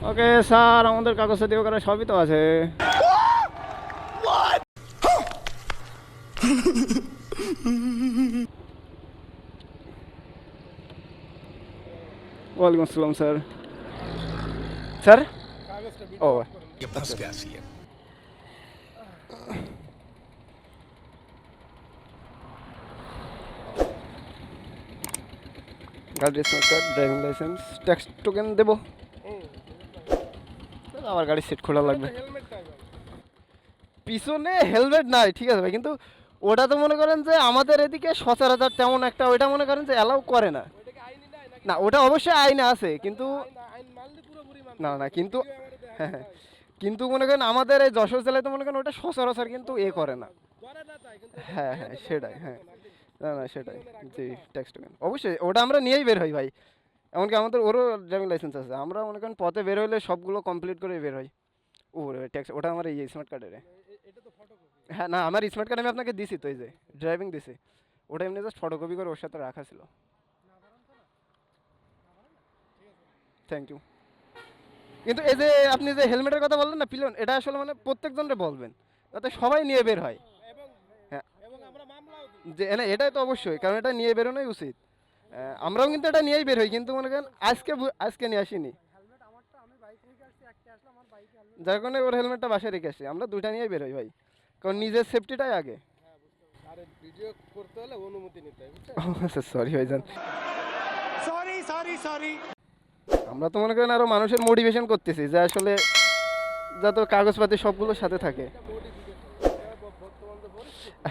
Okay sir, আমাদের কাগজপত্র ওখানে সবই তো আছে। ওয়ালাইকুম আসসালাম স্যার। স্যার ও গাড়ির smart card, driving licence, tax token দেবো। আমার গাড়ির সিট খোলা লাগবে। পিছনে হেলমেট নাই, ঠিক আছে ভাই, কিন্তু ওটা তো মনে করেন যে আমাদের এদিকে সচরাচর তেমন একটা ওইটা মনে করেন যে অ্যালাউ করে না। না, ওটা অবশ্যই আইনে আছে, কিন্তু না না কিন্তু হ্যাঁ হ্যাঁ, কিন্তু মনে করেন আমাদের এই যশোর জেলায় তো মনে করেন ওটা সচরাচর কিন্তু এ করে না। হ্যাঁ হ্যাঁ সেটাই, হ্যাঁ না না সেটাই, জি ট্যাক্স টোকেন অবশ্যই ওটা আমরা নিয়েই বের হই ভাই। এমনকি আমাদের ওরও ড্রাইভিং লাইসেন্স আছে, আমরা মনে করেন পথে বের হইলে সবগুলো কমপ্লিট করে বের হই। ও ট্যাক্স ওটা আমার এই স্মার্ট কার্ডের। হ্যাঁ না, আমার স্মার্ট কার্ড আমি আপনাকে দিছি তো, এই যে ড্রাইভিং দিছি, ওটা এমনি জাস্ট ফটোকপি করে ওর সাথে রাখা ছিল। Thank you. কিন্তু এই যে আপনি যে হেলমেটের কথা বললেন না পিলন, এটা আসলে মানে প্রত্যেকজনকে বলবেন যাতে সবাই নিয়ে বের হয়। হ্যাঁ যে না এটাই তো অবশ্যই, কারণ এটা নিয়ে বেরোনোই উচিত। আমরাও কিন্তু এটা নিয়েই বের হই, কিন্তু মনে করেন আজকে নিয়ে আসিনি, যার কারণে ওর হেলমেটটা বাসায় রেখে আসি। আমরা দুইটা নিয়েই বের হই ভাই, কারণ নিজের সেফটিটাই আগে। ভিডিও করতে হলে অনুমতি নিতে হয়। সরি ভাইজান, সরি সরি সরি। আমরা তো মনে করেন আরো মানুষের মোটিভেশন করতেছি যে আসলে যাতে কাগজপাতি সবগুলোর সাথে থাকে।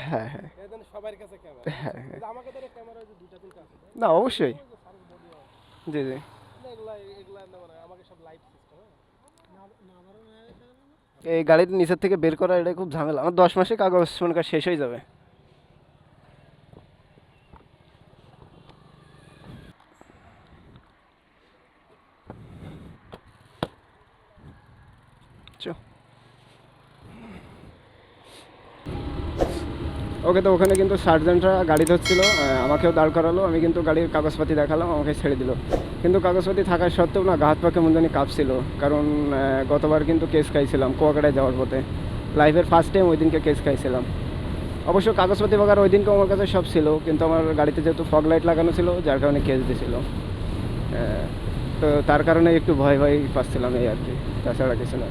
হ্যাঁ হ্যাঁ সবার কাছে ক্যামেরা, হ্যাঁ হ্যাঁ, আমাকে ধরে ক্যামেরা যে দুইটা তিনটা আছে না অবশ্যই, জি জি। এগুলা এগুলা আমাকে সব লাইভ সিস্টেম। এই গাড়ির নিচের থেকে বের করা এটা খুব ঝামেলা। আমার 10 মাসে কাগজ মনে কর শেষ হয়ে যাবে। ওকে, তো ওখানে কিন্তু সার্জেন্টরা গাড়ি ধরছিল, আমাকেও দাঁড় করালো, আমি কিন্তু গাড়ির কাগজপাতি দেখালাম, আমাকে ছেড়ে দিল। কিন্তু কাগজপাতি থাকার সত্ত্বেও না গা হাত পা কেমন জানি কাঁপছিল, কারণ গতবার কিন্তু কেস খাইছিলাম কুয়াকাটায় যাওয়ার পথে, লাইফের ফার্স্ট টাইম ওই দিনকে কেস খাইছিলাম। অবশ্য কাগজপাতি বাগার ওই দিনকে আমার কাছে সব ছিল, কিন্তু আমার গাড়িতে যেহেতু ফগ লাইট লাগানো ছিল যার কারণে কেস দিয়েছিল। তো তার কারণে একটু ভয় ভয় পাচ্ছিলাম এই আর কি, তাছাড়া কিছু না।